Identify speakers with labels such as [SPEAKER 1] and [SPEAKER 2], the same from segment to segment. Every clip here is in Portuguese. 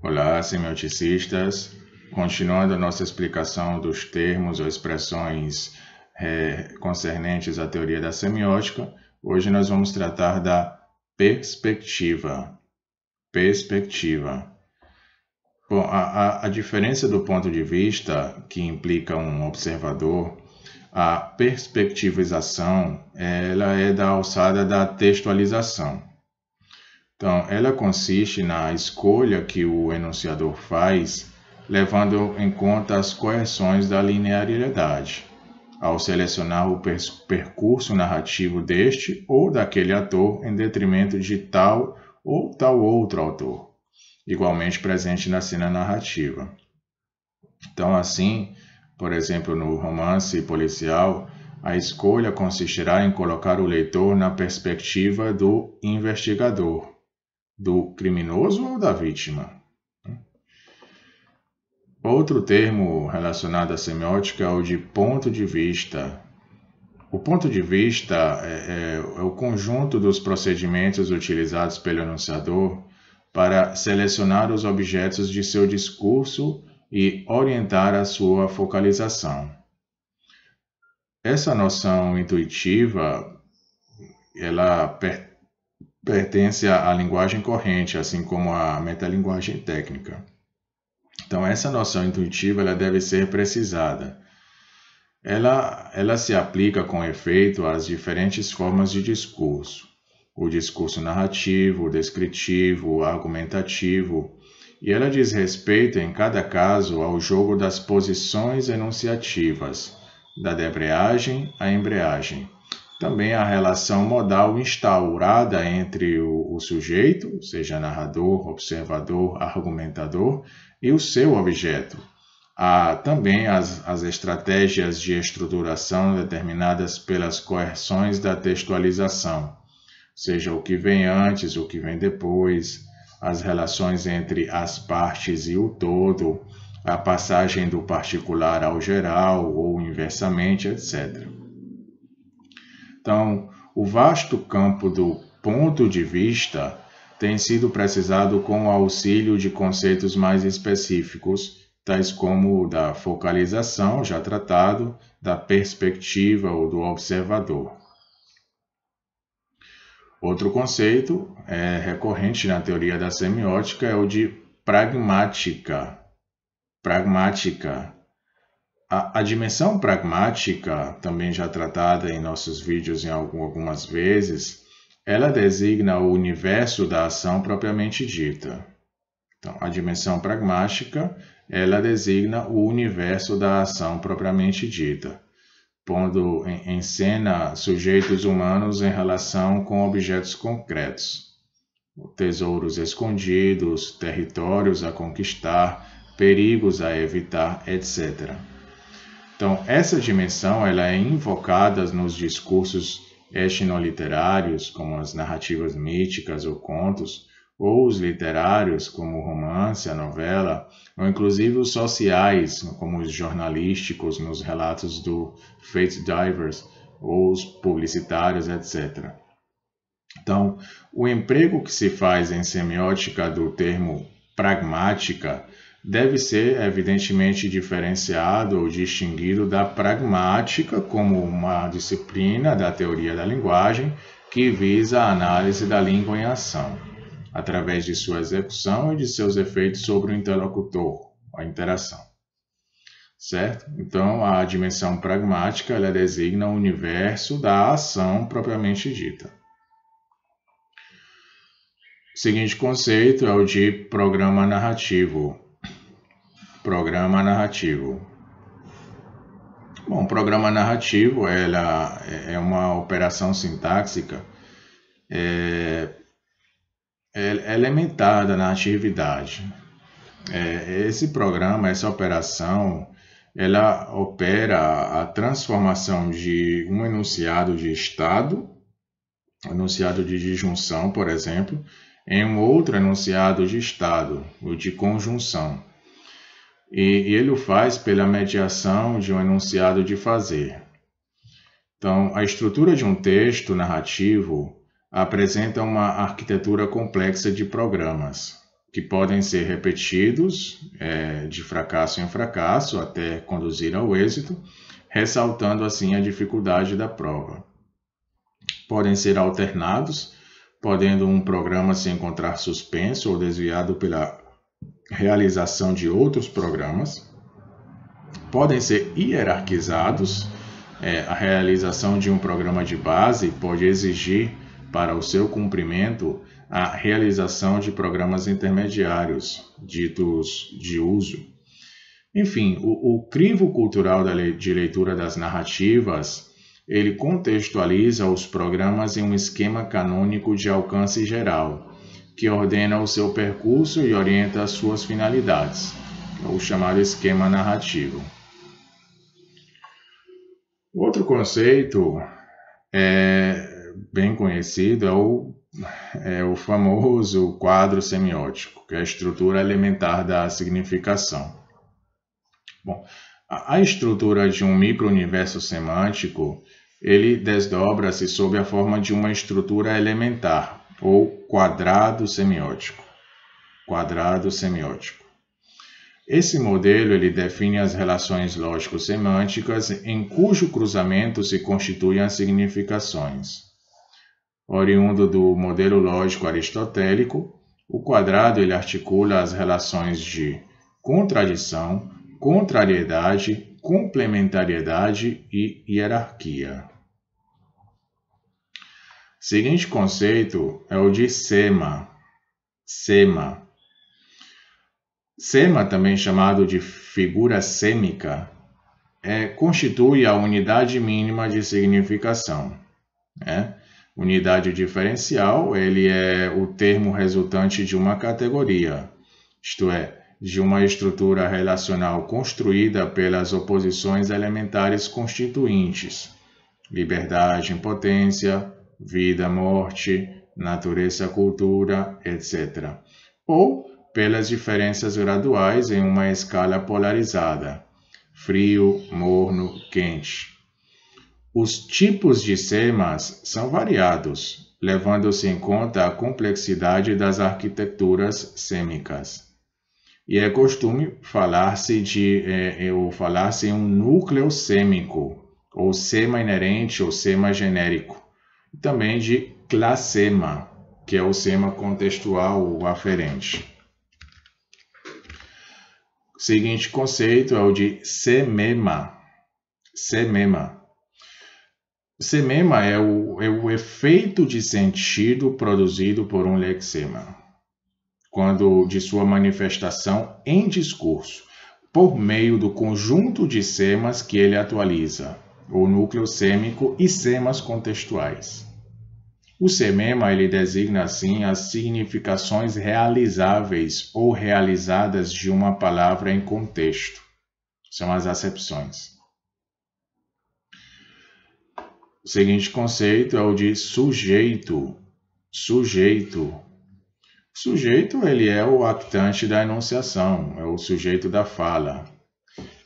[SPEAKER 1] Olá, semioticistas. Continuando a nossa explicação dos termos ou expressões concernentes à teoria da semiótica, hoje nós vamos tratar da perspectiva. Bom, a diferença do ponto de vista que implica um observador, a perspectivização, ela é da alçada da textualização. Então, ela consiste na escolha que o enunciador faz, levando em conta as coerções da linearidade, ao selecionar o percurso narrativo deste ou daquele ator em detrimento de tal ou tal outro autor, igualmente presente na cena narrativa. Então, assim, por exemplo, no romance policial, a escolha consistirá em colocar o leitor na perspectiva do investigador, do criminoso ou da vítima. Outro termo relacionado à semiótica é o de ponto de vista. O ponto de vista é o conjunto dos procedimentos utilizados pelo enunciador para selecionar os objetos de seu discurso e orientar a sua focalização. Essa noção intuitiva, ela pertence à linguagem corrente, assim como à metalinguagem técnica. Então, essa noção intuitiva ela deve ser precisada. Ela se aplica com efeito às diferentes formas de discurso. O discurso narrativo, o descritivo, o argumentativo, e ela diz respeito, em cada caso, ao jogo das posições enunciativas, da debreagem à embreagem. Também a relação modal instaurada entre o sujeito, seja narrador, observador, argumentador, e o seu objeto. Há também as estratégias de estruturação determinadas pelas coerções da textualização, seja o que vem antes, o que vem depois, as relações entre as partes e o todo, a passagem do particular ao geral ou inversamente, etc. Então, o vasto campo do ponto de vista tem sido precisado com o auxílio de conceitos mais específicos, tais como o da focalização, já tratado, da perspectiva ou do observador. Outro conceito recorrente na teoria da semiótica é o de pragmática. A dimensão pragmática, também já tratada em nossos vídeos algumas vezes, ela designa o universo da ação propriamente dita. Então, a dimensão pragmática, ela designa o universo da ação propriamente dita, pondo em cena sujeitos humanos em relação com objetos concretos, tesouros escondidos, territórios a conquistar, perigos a evitar, etc. Então, essa dimensão ela é invocada nos discursos etnoliterários, como as narrativas míticas ou contos, ou os literários, como o romance, a novela, ou inclusive os sociais, como os jornalísticos, nos relatos do Fate Divers, ou os publicitários, etc. Então, o emprego que se faz em semiótica do termo pragmática deve ser evidentemente diferenciado ou distinguido da pragmática como uma disciplina da teoria da linguagem que visa a análise da língua em ação, através de sua execução e de seus efeitos sobre o interlocutor, a interação. Certo? Então, a dimensão pragmática ela designa o universo da ação propriamente dita. O seguinte conceito é o de programa narrativo. Bom, programa narrativo ela é uma operação sintáxica elementar da atividade. Esse programa, essa operação, ela opera a transformação de um enunciado de estado, enunciado de disjunção, por exemplo, em um outro enunciado de estado, o de conjunção. E ele o faz pela mediação de um enunciado de fazer. Então, a estrutura de um texto narrativo apresenta uma arquitetura complexa de programas. que podem ser repetidos de fracasso em fracasso até conduzir ao êxito, ressaltando assim a dificuldade da prova. Podem ser alternados, podendo um programa se encontrar suspenso ou desviado pela realização de outros programas. Podem ser hierarquizados, a realização de um programa de base pode exigir para o seu cumprimento a realização de programas intermediários, ditos de uso. Enfim, o crivo cultural de leitura das narrativas, ele contextualiza os programas em um esquema canônico de alcance geral, que ordena o seu percurso e orienta as suas finalidades, o chamado esquema narrativo. Outro conceito bem conhecido é o famoso quadro semiótico, que é a estrutura elementar da significação. Bom, a estrutura de um micro-universo semântico, ele desdobra-se sob a forma de uma estrutura elementar, ou quadrado semiótico. Quadrado semiótico. Esse modelo ele define as relações lógico-semânticas em cujo cruzamento se constituem as significações. Oriundo do modelo lógico aristotélico, o quadrado ele articula as relações de contradição, contrariedade, complementariedade e hierarquia. Seguinte conceito é o de sema. Sema, também chamado de figura sêmica, constitui a unidade mínima de significação. Unidade diferencial, ele é o termo resultante de uma categoria, isto é, de uma estrutura relacional construída pelas oposições elementares constituintes, liberdade, impotência, vida, morte, natureza, cultura, etc. Ou pelas diferenças graduais em uma escala polarizada, frio, morno, quente. Os tipos de semas são variados, levando-se em conta a complexidade das arquiteturas sêmicas. E é costume falar-se em um núcleo sêmico, ou sema inerente ou sema genérico, e também de classema, que é o sema contextual ou aferente. O seguinte conceito é o de semema. Semema. Semema é o efeito de sentido produzido por um lexema, quando de sua manifestação em discurso, por meio do conjunto de semas que ele atualiza, o núcleo sêmico e semas contextuais. O semema ele designa assim as significações realizáveis ou realizadas de uma palavra em contexto. São as acepções. O seguinte conceito é o de sujeito. Sujeito. O sujeito ele é o actante da enunciação, é o sujeito da fala.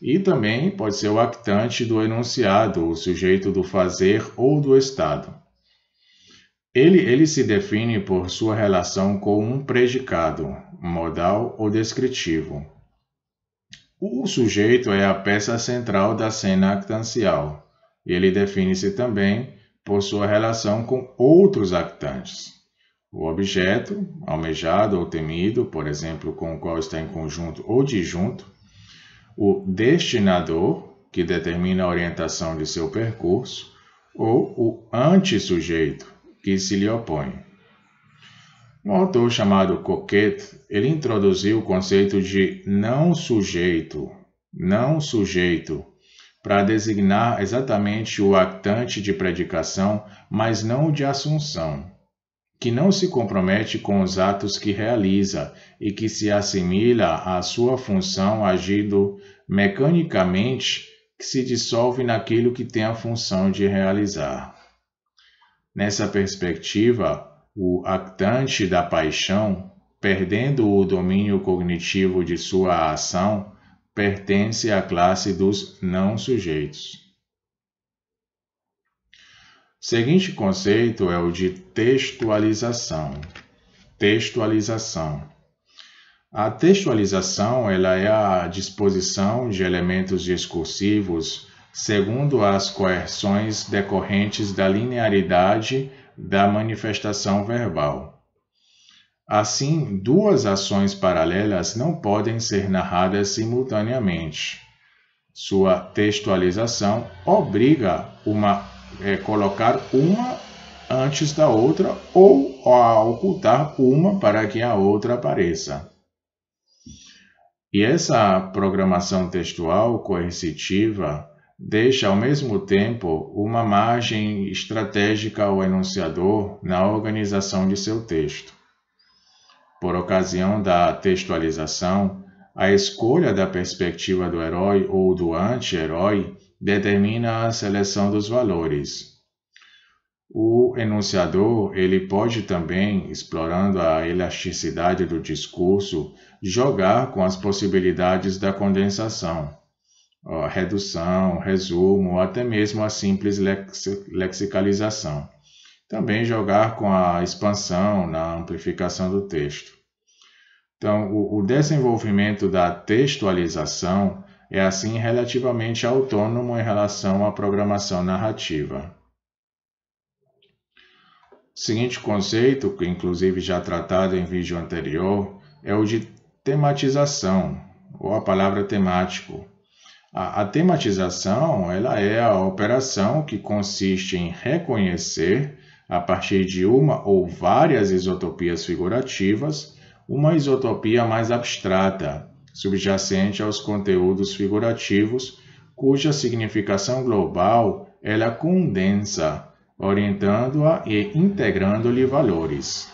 [SPEAKER 1] E também pode ser o actante do enunciado, o sujeito do fazer ou do estado. Ele se define por sua relação com um predicado, modal ou descritivo. O sujeito é a peça central da cena actancial. E ele define-se também por sua relação com outros actantes. O objeto, almejado ou temido, por exemplo, com o qual está em conjunto ou disjunto. O destinador, que determina a orientação de seu percurso. Ou o antissujeito, que se lhe opõe. Um autor chamado Coquet, ele introduziu o conceito de não sujeito, para designar exatamente o actante de predicação, mas não o de assunção, que não se compromete com os atos que realiza e que se assimila à sua função agindo mecanicamente, que se dissolve naquilo que tem a função de realizar. Nessa perspectiva, o actante da paixão, perdendo o domínio cognitivo de sua ação, pertence à classe dos não sujeitos. O seguinte conceito é o de textualização. Textualização. A textualização ela é a disposição de elementos discursivos segundo as coerções decorrentes da linearidade da manifestação verbal. Assim, duas ações paralelas não podem ser narradas simultaneamente. Sua textualização obriga colocar uma antes da outra ou a ocultar uma para que a outra apareça. E essa programação textual coercitiva deixa ao mesmo tempo uma margem estratégica ao enunciador na organização de seu texto. Por ocasião da textualização, a escolha da perspectiva do herói ou do anti-herói determina a seleção dos valores. O enunciador ele pode também, explorando a elasticidade do discurso, jogar com as possibilidades da condensação, a redução, resumo, até mesmo a simples lexicalização. Também jogar com a expansão na amplificação do texto. Então, o desenvolvimento da textualização é, assim, relativamente autônomo em relação à programação narrativa. O seguinte conceito, que inclusive já tratado em vídeo anterior, é o de tematização, ou a palavra temático. A tematização ela é a operação que consiste em reconhecer, a partir de uma ou várias isotopias figurativas, uma isotopia mais abstrata, subjacente aos conteúdos figurativos, cuja significação global ela condensa, orientando-a e integrando-lhe valores.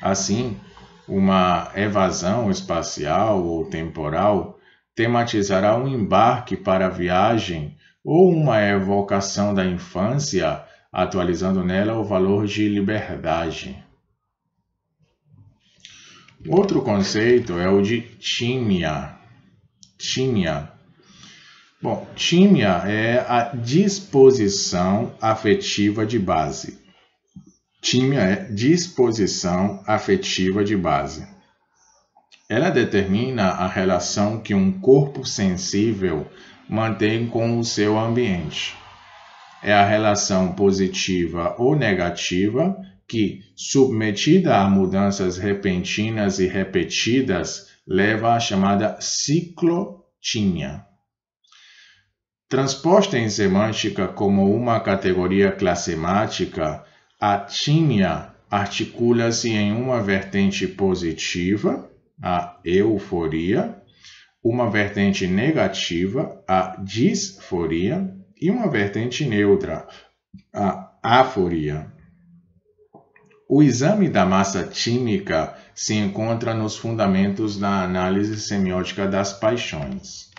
[SPEAKER 1] Assim, uma evasão espacial ou temporal tematizará um embarque para a viagem ou uma evocação da infância, atualizando nela o valor de liberdade. Outro conceito é o de tímia. Bom, tímia é a disposição afetiva de base. Tímia é disposição afetiva de base. Ela determina a relação que um corpo sensível mantém com o seu ambiente. É a relação positiva ou negativa que, submetida a mudanças repentinas e repetidas, leva à chamada ciclotímia. Transposta em semântica como uma categoria classemática, a tímia articula-se em uma vertente positiva, a euforia, uma vertente negativa, a disforia, e uma vertente neutra, a aforia. O exame da massa tímica se encontra nos fundamentos da análise semiótica das paixões.